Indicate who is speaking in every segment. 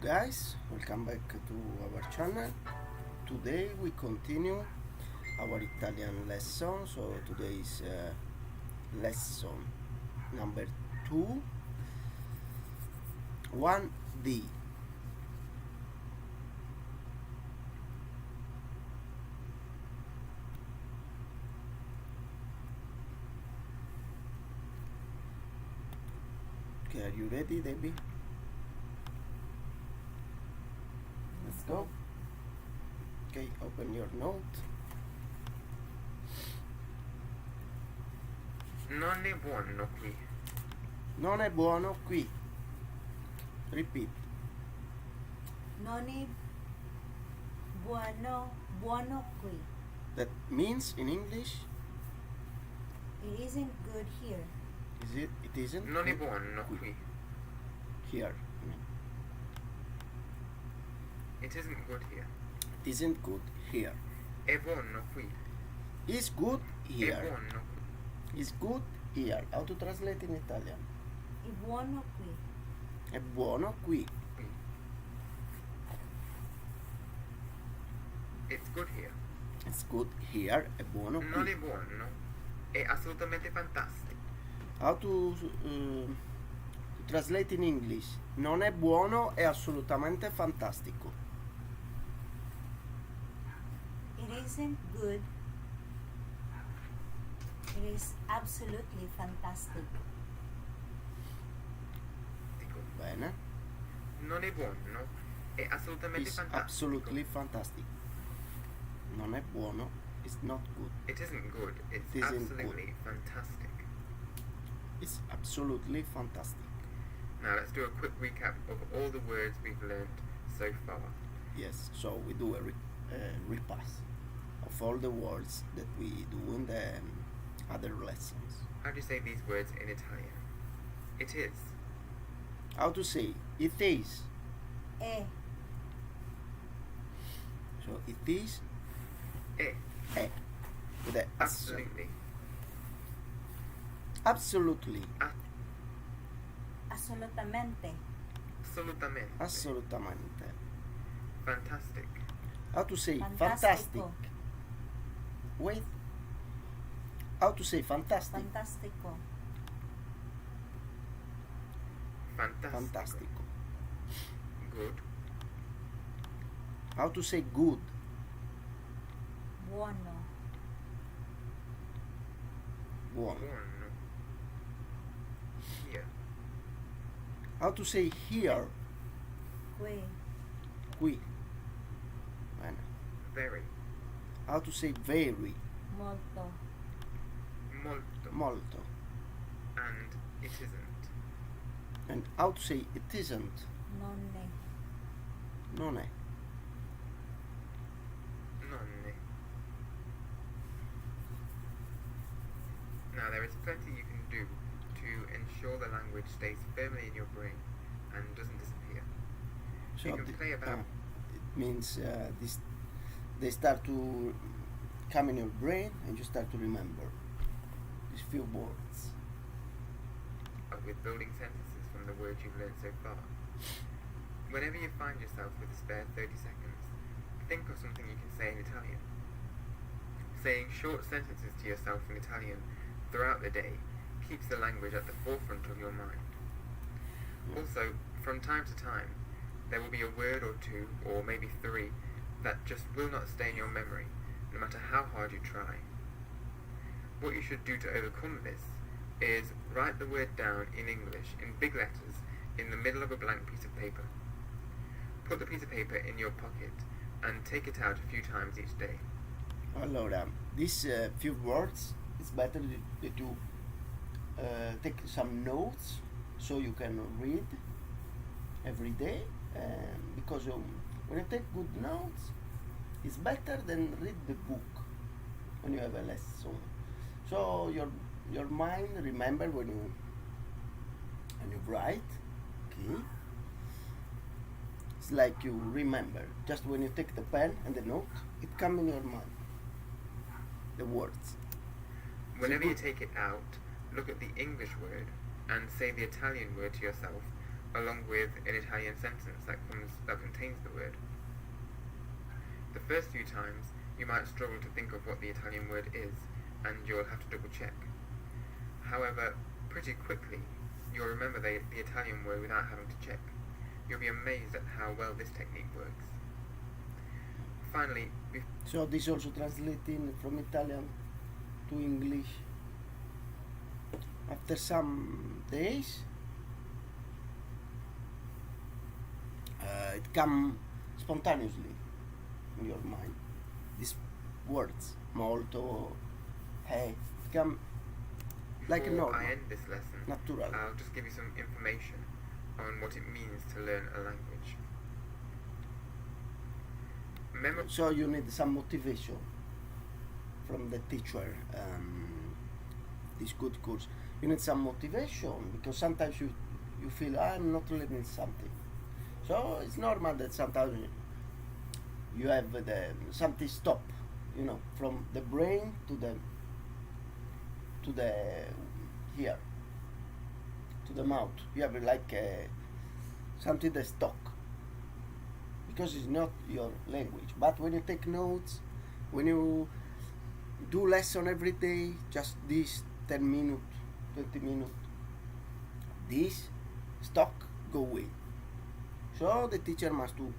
Speaker 1: guys, welcome back to our channel. Today we continue our Italian lesson. So today is lesson number 2, 1D. Okay, are you ready, Debbie? Let's go. Okay, open your note.
Speaker 2: Non è buono qui.
Speaker 1: Non è buono qui. Repeat.
Speaker 3: Non è buono qui.
Speaker 1: That means in English,
Speaker 3: It isn't good here.
Speaker 1: it isn't
Speaker 2: Non è
Speaker 1: good
Speaker 2: buono qui.
Speaker 1: here.
Speaker 2: It isn't good here.
Speaker 1: It isn't good here.
Speaker 2: È buono qui.
Speaker 1: Is good
Speaker 2: È
Speaker 1: here.
Speaker 2: buono qui.
Speaker 1: Is good here. How to translate in Italian?
Speaker 3: È buono qui.
Speaker 1: È buono qui.
Speaker 2: Qui. It's good here.
Speaker 1: It's good here. È buono
Speaker 2: Non
Speaker 1: qui.
Speaker 2: è buono. È assolutamente fantastico.
Speaker 1: How to translate in English? Non è buono, è assolutamente fantastico.
Speaker 3: It isn't good. It is absolutely fantastic.
Speaker 2: Dico,
Speaker 1: Bene.
Speaker 2: non è buono. È assolutamente
Speaker 1: It's
Speaker 2: fantastico.
Speaker 1: absolutely fantastic. Non è buono. It's not good.
Speaker 2: It isn't good. It's
Speaker 1: It isn't
Speaker 2: absolutely fantastic.
Speaker 1: It's absolutely fantastic.
Speaker 2: Now let's do a quick recap of all the words we've learned so far.
Speaker 1: Yes, so we do a repass of all the words that we do in the other lessons.
Speaker 2: How do you say these words in Italian? It is.
Speaker 1: How to say it is.
Speaker 3: È.
Speaker 1: So it is
Speaker 2: È.
Speaker 1: with the
Speaker 2: Absolutely.
Speaker 1: absolutely,
Speaker 3: Assolutamente.
Speaker 2: Assolutamente.
Speaker 1: assolutamente.
Speaker 2: Fantastic.
Speaker 1: How to say
Speaker 3: Fantastico.
Speaker 1: fantastic? Wait. How to say fantastic?
Speaker 3: Fantastico.
Speaker 2: Fantastico.
Speaker 1: Fantastico.
Speaker 2: Good.
Speaker 1: How to say good?
Speaker 3: Buono.
Speaker 1: Buono.
Speaker 2: Buono. Here.
Speaker 1: How to say here?
Speaker 3: Qui.
Speaker 1: Qui. Bene.
Speaker 2: Very.
Speaker 1: How to say very?
Speaker 3: Molto.
Speaker 2: Molto.
Speaker 1: Molto.
Speaker 2: And it isn't.
Speaker 1: And how to say it isn't?
Speaker 3: Non è.
Speaker 1: Non è.
Speaker 2: Non è. Now there is plenty you can do to ensure the language stays firmly in your brain and doesn't disappear.
Speaker 1: So
Speaker 2: You can play about.
Speaker 1: it means they start to come in your brain and you start to remember these few words.
Speaker 2: With building sentences from the words you've learned so far. Whenever you find yourself with a spare 30 seconds, think of something you can say in Italian. Saying short sentences to yourself in Italian throughout the day keeps the language at the forefront of your mind. Also, from time to time, there will be a word or two, or maybe three, that just will not stay in your memory, no matter how hard you try. What you should do to overcome this is write the word down in English in big letters in the middle of a blank piece of paper. Put the piece of paper in your pocket and take it out a few times each day.
Speaker 1: Allora, these few words, it's better that you take some notes so you can read every day, because when you take good notes, it's better than read the book when you have a lesson. So your mind remember when you write. Okay, it's like you remember just when you take the pen and the note, it comes in your mind, the words.
Speaker 2: Whenever
Speaker 1: So
Speaker 2: you
Speaker 1: good.
Speaker 2: take it out, look at the English word and say the Italian word to yourself along with an Italian sentence that contains the word. The first few times, you might struggle to think of what the Italian word is, and you'll have to double check. However, pretty quickly, you'll remember the Italian word without having to check. You'll be amazed at how well this technique works. Finally,
Speaker 1: So this also translating from Italian to English. After some days, it comes spontaneously in your mind. These words, molto, hey, it come like a
Speaker 2: before
Speaker 1: normal,
Speaker 2: I end this lesson,
Speaker 1: natural.
Speaker 2: I'll just give you some information on what it means to learn a language.
Speaker 1: So you need some motivation from the teacher. This good course, you need some motivation because sometimes you feel I'm not learning something. So it's normal that sometimes you have something stop, from the brain to the here to the mouth. You have like something that stuck because it's not your language. But when you take notes, when you do lesson every day, just this 10 minutes, 20 minutes, this stock go away. So the teacher must do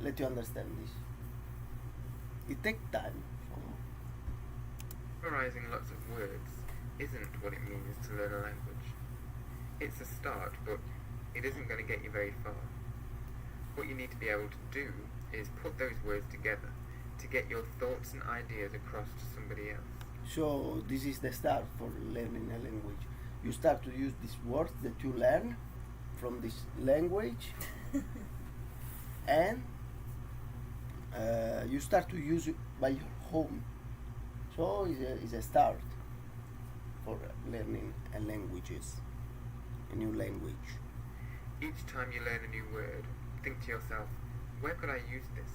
Speaker 1: let you understand this. It takes time.
Speaker 2: Memorizing lots of words isn't what it means to learn a language. It's a start, but it isn't going to get you very far. What you need to be able to do is put those words together to get your thoughts and ideas across to somebody else.
Speaker 1: So this is the start for learning a language. You start to use these words that you learn from this language and you start to use it by your home. So it's a start for learning a new language.
Speaker 2: Each time you learn a new word, think to yourself, where could I use this?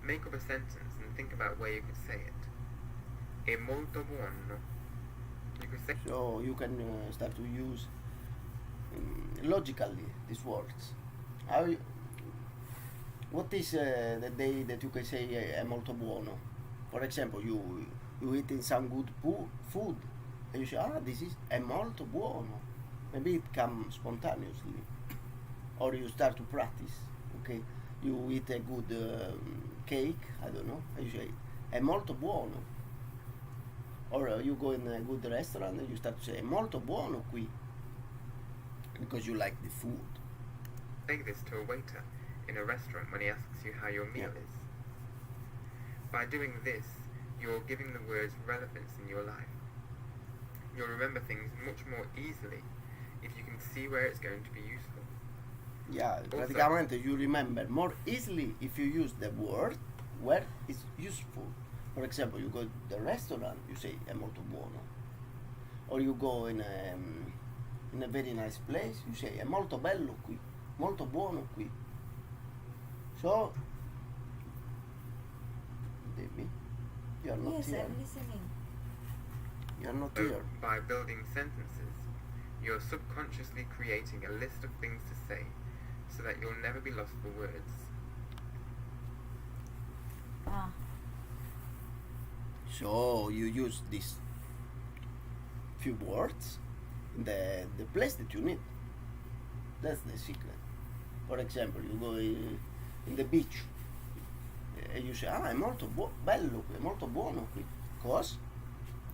Speaker 2: Make up a sentence and think about where you could say it. È molto buono. You could say
Speaker 1: So you can start to use logically these words. What is the day that you can say è molto buono? For example, you eating some good food and you say, this is è molto buono. Maybe it comes spontaneously, or you start to practice. Okay, you eat a good cake, I don't know, and you say è molto buono. Or you go in a good restaurant and you start to say è molto buono qui, because you like the food.
Speaker 2: Say this to a waiter in a restaurant when he asks you how your meal
Speaker 1: Yeah.
Speaker 2: is. By doing this, you're giving the words relevance in your life. You'll remember things much more easily if you can see where it's going to be useful.
Speaker 1: Yeah,
Speaker 2: Also-
Speaker 1: praticamente you remember more easily if you use the word where it's useful. For example, you go to the restaurant, you say è molto buono. Or you go in a very nice place, you say è molto bello qui, molto buono qui. So, Debbie, you are not
Speaker 3: Yes,
Speaker 1: here.
Speaker 3: I'm listening.
Speaker 1: You are not
Speaker 2: So,
Speaker 1: here.
Speaker 2: by building sentences, you're subconsciously creating a list of things to say so that you'll never be lost for words.
Speaker 3: Ah,
Speaker 1: So you use these few words in the place that you need. That's the secret. For example, you go in the beach and you say, è molto bello qui, è molto buono qui. Because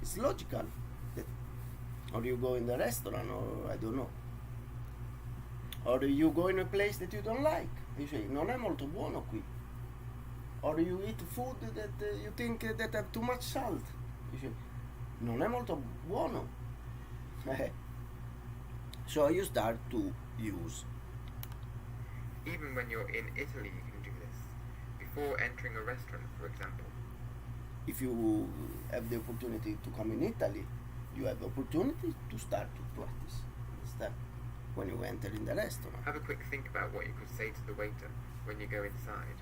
Speaker 1: it's logical. Or you go in the restaurant, or I don't know. Or you go in a place that you don't like. You say, non è molto buono qui. Or you eat food that you think that have too much salt. You say, non è molto buono. So you start to use.
Speaker 2: Even when you're in Italy, you can do this. Before entering a restaurant, for example.
Speaker 1: If you have the opportunity to come in Italy, you have the opportunity to start to practice. Understand? When you enter in the restaurant.
Speaker 2: Have a quick think about what you could say to the waiter when you go inside.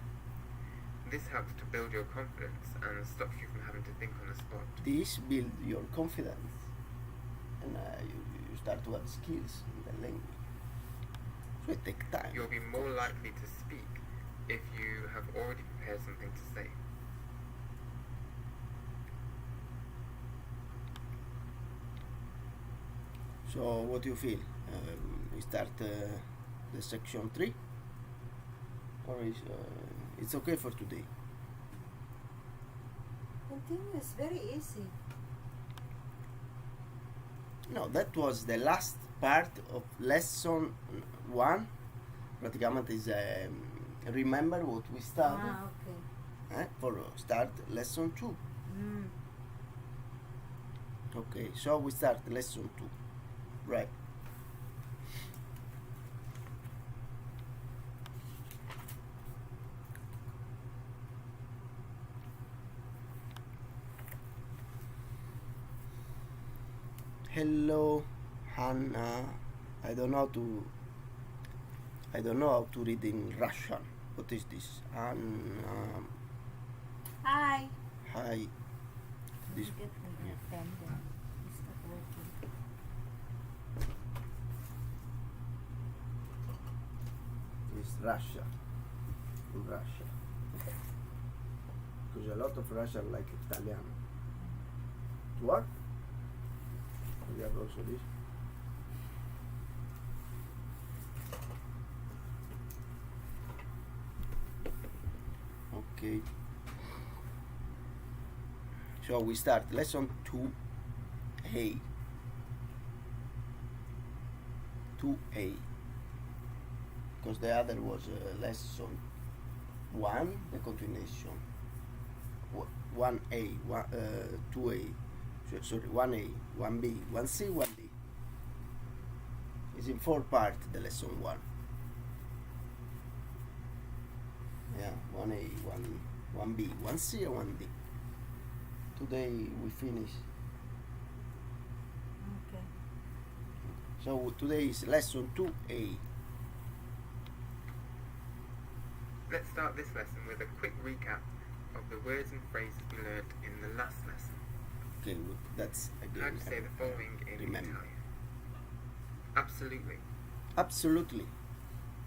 Speaker 2: This helps to build your confidence and stops you from having to think on the spot.
Speaker 1: This builds your confidence, and you start to have skills in the language. So it takes time.
Speaker 2: You'll be more likely to speak if you have already prepared something to say.
Speaker 1: So what do you feel? We start the section 3? Or is it's okay for today?
Speaker 3: Continue, it's very easy.
Speaker 1: No, that was the last part of lesson 1. Praticamente is remember what we started
Speaker 3: Okay.
Speaker 1: for start lesson 2.
Speaker 3: Mm.
Speaker 1: Okay, so we start lesson 2. Right. Hello, Hannah. I don't know how to read in Russian. What is this?
Speaker 3: Hi.
Speaker 1: Hi. This,
Speaker 3: Get the
Speaker 1: yeah.
Speaker 3: pen there. It's not working.
Speaker 1: is Russia. Russia. Because a lot of Russian like Italiano. What? We have also this. Okay. So we start lesson 2A. 2A. Because the other was lesson 1, the continuation. 1A, 2A. Sorry, 1A, 1B, 1C, 1D. It's in 4 parts, the lesson 1. Yeah, 1A, 1B, 1C, and 1D. Today we finish.
Speaker 3: Okay.
Speaker 1: So today is lesson 2A.
Speaker 2: Let's start this lesson with a quick recap of the words and phrases we learnt in the last lesson.
Speaker 1: Okay, well, that's again.
Speaker 2: How to say the following in
Speaker 1: remember.
Speaker 2: Italian. Absolutely.
Speaker 1: Absolutely.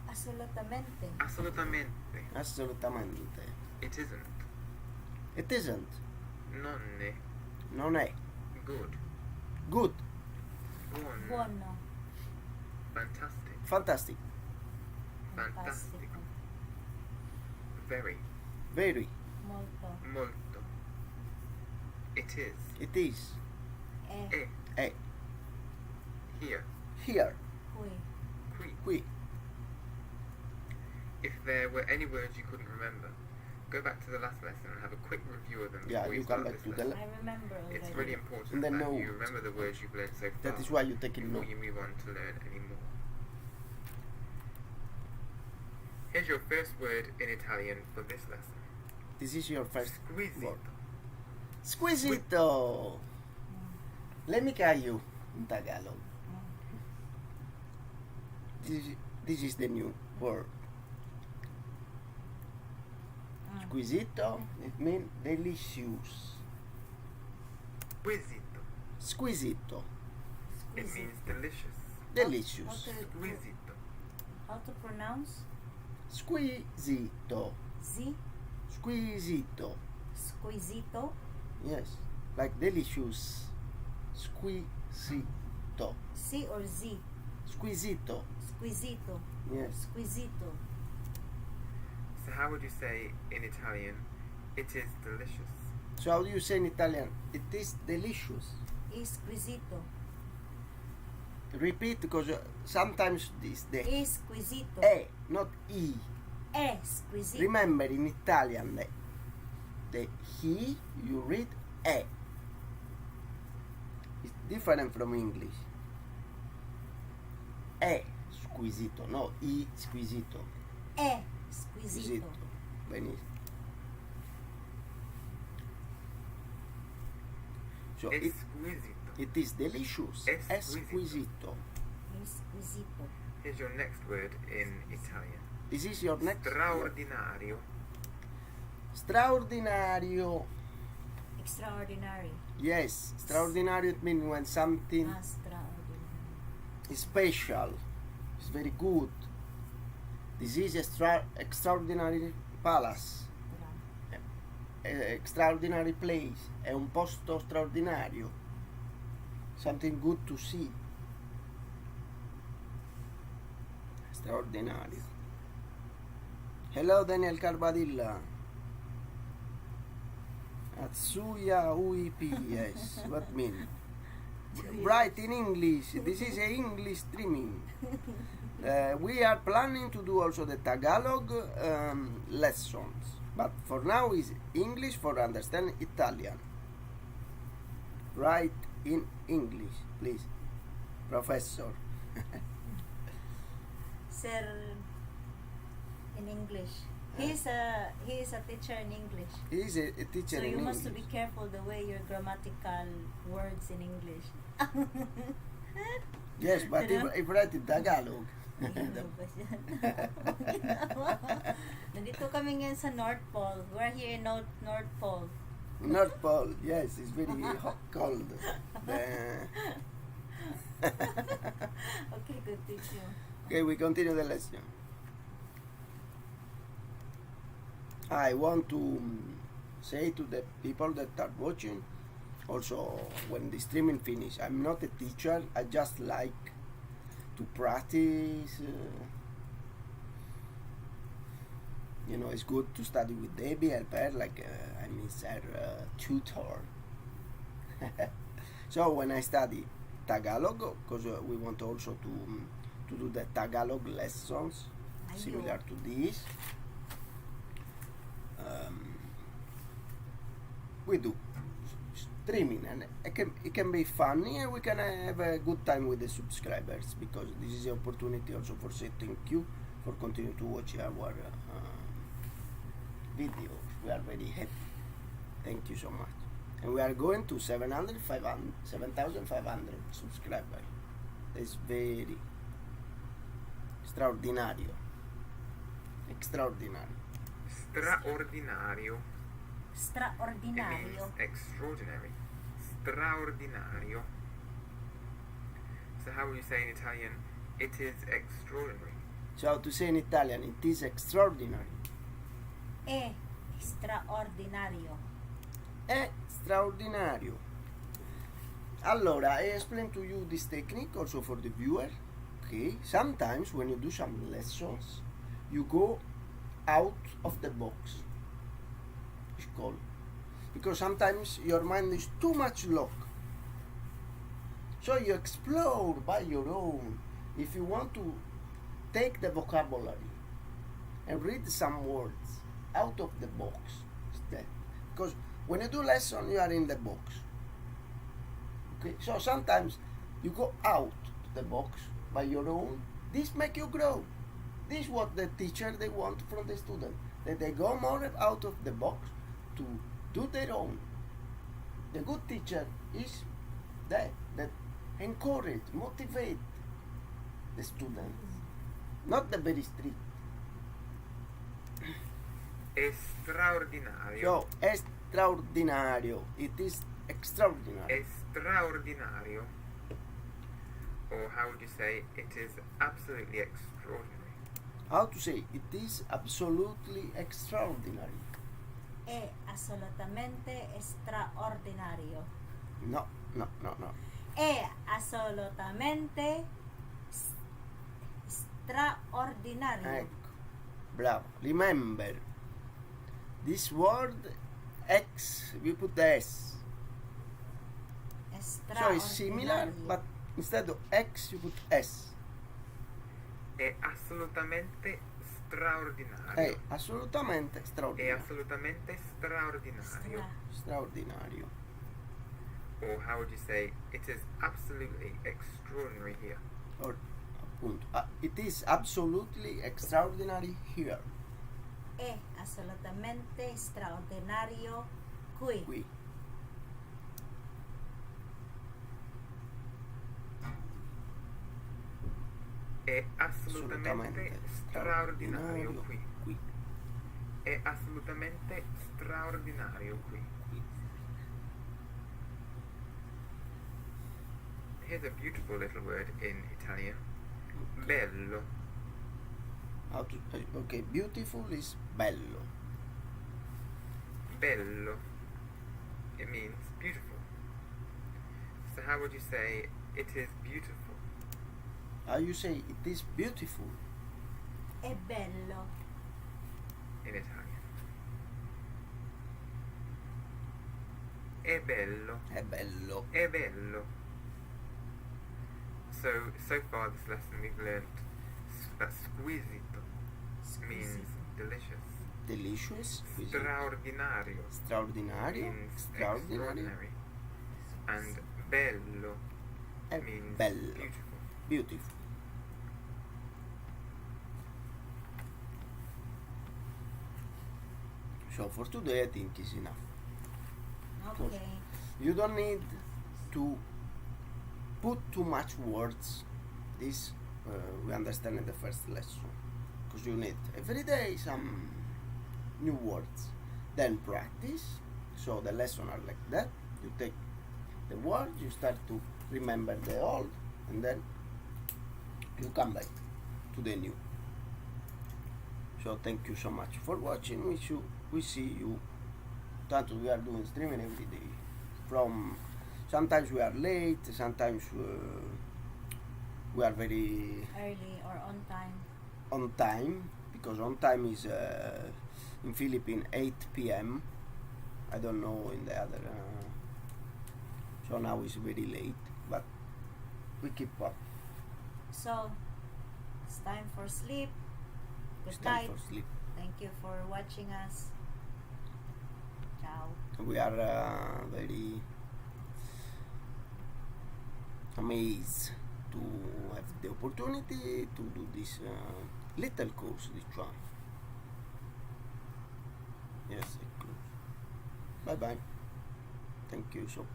Speaker 3: Assolutamente.
Speaker 2: Assolutamente.
Speaker 1: Assolutamente.
Speaker 2: It isn't.
Speaker 1: It isn't.
Speaker 2: Non è.
Speaker 1: Non è.
Speaker 2: Good.
Speaker 1: Good.
Speaker 2: Buono.
Speaker 3: Buono.
Speaker 2: Fantastic.
Speaker 1: Fantastic.
Speaker 2: Fantastico. Very.
Speaker 1: Very.
Speaker 3: Molto.
Speaker 2: Molto. It is.
Speaker 1: It is.
Speaker 3: E.
Speaker 1: È.
Speaker 2: Here.
Speaker 1: Here.
Speaker 3: Qui.
Speaker 2: Qui.
Speaker 1: Qui.
Speaker 2: If there were any words you couldn't remember, go back to the last lesson and have a quick review of them
Speaker 1: Yeah,
Speaker 2: before
Speaker 1: you
Speaker 2: you
Speaker 1: come
Speaker 2: start
Speaker 1: back
Speaker 2: this
Speaker 1: to the
Speaker 2: lesson.
Speaker 3: I remember already.
Speaker 2: It's really important
Speaker 1: And then
Speaker 2: that you
Speaker 1: note.
Speaker 2: remember the words you've learned so far
Speaker 1: That is why you take a
Speaker 2: before
Speaker 1: note.
Speaker 2: you move on to learn any more. Here's your first word in Italian for this lesson.
Speaker 1: This is your first
Speaker 2: Squisito.
Speaker 1: word. Squisito. Let me call you in Tagalog. This is the new word. Squisito, it means delicious.
Speaker 2: Squisito.
Speaker 1: Squisito.
Speaker 2: It
Speaker 3: Squisito.
Speaker 2: means delicious.
Speaker 1: Delicious.
Speaker 2: Squisito.
Speaker 3: How to pronounce?
Speaker 1: Squisito.
Speaker 3: Z.
Speaker 1: Squisito.
Speaker 3: Squisito.
Speaker 1: Yes. Like delicious. Squisito.
Speaker 3: C or Z?
Speaker 1: Squisito.
Speaker 3: Squisito.
Speaker 1: Yes.
Speaker 3: Squisito.
Speaker 2: So how would you say in Italian, it is delicious?
Speaker 1: So how do you say in Italian? It is delicious.
Speaker 3: Esquisito.
Speaker 1: Repeat, because sometimes this the
Speaker 3: Esquisito.
Speaker 1: e, not e.
Speaker 3: Esquisito.
Speaker 1: Remember in Italian the he you read e. It's different from English. E squisito, no i squisito.
Speaker 3: Esquisito.
Speaker 1: Benissimo. So it
Speaker 2: Esquisito.
Speaker 1: is delicious.
Speaker 2: Esquisito.
Speaker 3: Esquisito.
Speaker 2: Here's your next word in Italian.
Speaker 1: This is your next word.
Speaker 2: Straordinario.
Speaker 1: Straordinario.
Speaker 3: Extraordinary.
Speaker 1: Yes, straordinario it means when something
Speaker 3: Extraordinary.
Speaker 1: It's special. It's very good. This is extraordinary palace. Extraordinary place. È un posto straordinario. Something good to see. Straordinario. Hello Daniel Carbadilla. Atsuya UEP, yes. What mean? Write in English. This is a English streaming. We are planning to do also the Tagalog lessons, but for now is English for understand Italian. Write in English, please, Professor.
Speaker 3: Sir, in English. He is a teacher in English.
Speaker 1: He is a teacher
Speaker 3: So
Speaker 1: in
Speaker 3: you
Speaker 1: English.
Speaker 3: must be careful the way your grammatical words in English.
Speaker 1: Yes, but if write in Tagalog.
Speaker 3: Nandito kami ngayon sa North Pole. We're here in North Pole.
Speaker 1: North Pole, yes, it's very hot, cold.
Speaker 3: Okay, good teacher.
Speaker 1: Okay, we continue the lesson. I want to say to the people that are watching, also when the streaming finish, I'm not a teacher, I just like to practice. You know, it's good to study with Debbie, help her, like I miss her tutor. So when I study Tagalog, because we want also to do the Tagalog lessons, similar to this. We do streaming, and it can be funny, and we can have a good time with the subscribers, because this is the opportunity also for saying thank you for continuing to watch our videos. We are very happy. Thank you so much. And we are going to 7,500 subscribers. It's very straordinario. Extraordinary.
Speaker 2: Straordinario. It
Speaker 3: Straordinario.
Speaker 2: means extraordinary. Straordinario. So how would you say in Italian, it is extraordinary?
Speaker 1: So to say in Italian, it is extraordinary.
Speaker 3: È straordinario.
Speaker 1: È straordinario. Allora, I explain to you this technique also for the viewer. Okay, sometimes when you do some lessons, you go out of the box. It's called. Because sometimes your mind is too much locked. So you explore by your own. If you want to take the vocabulary and read some words out of the box instead. Because when you do lesson, you are in the box. Okay, so sometimes you go out to the box by your own. This make you grow. This is what the teacher they want from the student. That they go more out of the box to do their own. The good teacher is that encourage, motivate the students. Not the very strict.
Speaker 2: Straordinario.
Speaker 1: So, extraordinario. It is extraordinary.
Speaker 2: Straordinario. Or how would you say, it is absolutely extraordinary?
Speaker 1: How to say? It is absolutely extraordinary.
Speaker 3: È assolutamente straordinario.
Speaker 1: No.
Speaker 3: È assolutamente straordinario.
Speaker 1: Ecco. Bravo. Remember, this word X, we put the S.
Speaker 3: È
Speaker 1: So it's similar,
Speaker 3: straordinario.
Speaker 1: but instead of X, you put S.
Speaker 2: È assolutamente straordinario.
Speaker 1: È assolutamente
Speaker 2: È
Speaker 1: straordinario.
Speaker 2: assolutamente straordinario.
Speaker 1: Straordinario.
Speaker 2: Or how would you say, it is absolutely extraordinary here?
Speaker 1: Or, appunto, it is absolutely extraordinary here.
Speaker 3: È assolutamente straordinario qui.
Speaker 1: Qui.
Speaker 2: È assolutamente straordinario qui.
Speaker 1: Qui.
Speaker 2: È assolutamente straordinario qui.
Speaker 1: Qui.
Speaker 2: Here's a beautiful little word in Italian. Bello.
Speaker 1: How to? Okay, beautiful is bello.
Speaker 2: Bello. It means beautiful. So how would you say it is beautiful?
Speaker 1: How you say it is beautiful?
Speaker 3: È bello.
Speaker 2: In Italian. È bello.
Speaker 1: È bello.
Speaker 2: È bello. So far this lesson we've learnt that squisito means delicious.
Speaker 1: Delicious.
Speaker 2: Straordinario
Speaker 1: Straordinario.
Speaker 2: means
Speaker 1: Straordinario.
Speaker 2: extraordinary. And bello
Speaker 1: È
Speaker 2: means
Speaker 1: bello.
Speaker 2: beautiful.
Speaker 1: Beautiful. So for today I think is enough.
Speaker 3: Okay.
Speaker 1: You don't need to put too much words. This we understand in the first lesson. Because you need every day some new words. Then practice. So the lesson are like that. You take the word, you start to remember the old, and then you come back to the new. So thank you so much for watching. We see you. Tanto we are doing streaming every day. From sometimes we are late, sometimes we are very
Speaker 3: Early or on time.
Speaker 1: on time, because on time is in Philippines 8 p.m. I don't know in the other. So now it's very late, but we keep up.
Speaker 3: So, it's time for sleep.
Speaker 1: It's
Speaker 3: Good
Speaker 1: time
Speaker 3: night.
Speaker 1: for sleep.
Speaker 3: Thank you for watching us. Ciao.
Speaker 1: We are very amazed to have the opportunity to do this little course, this one. Yes, bye bye. Thank you so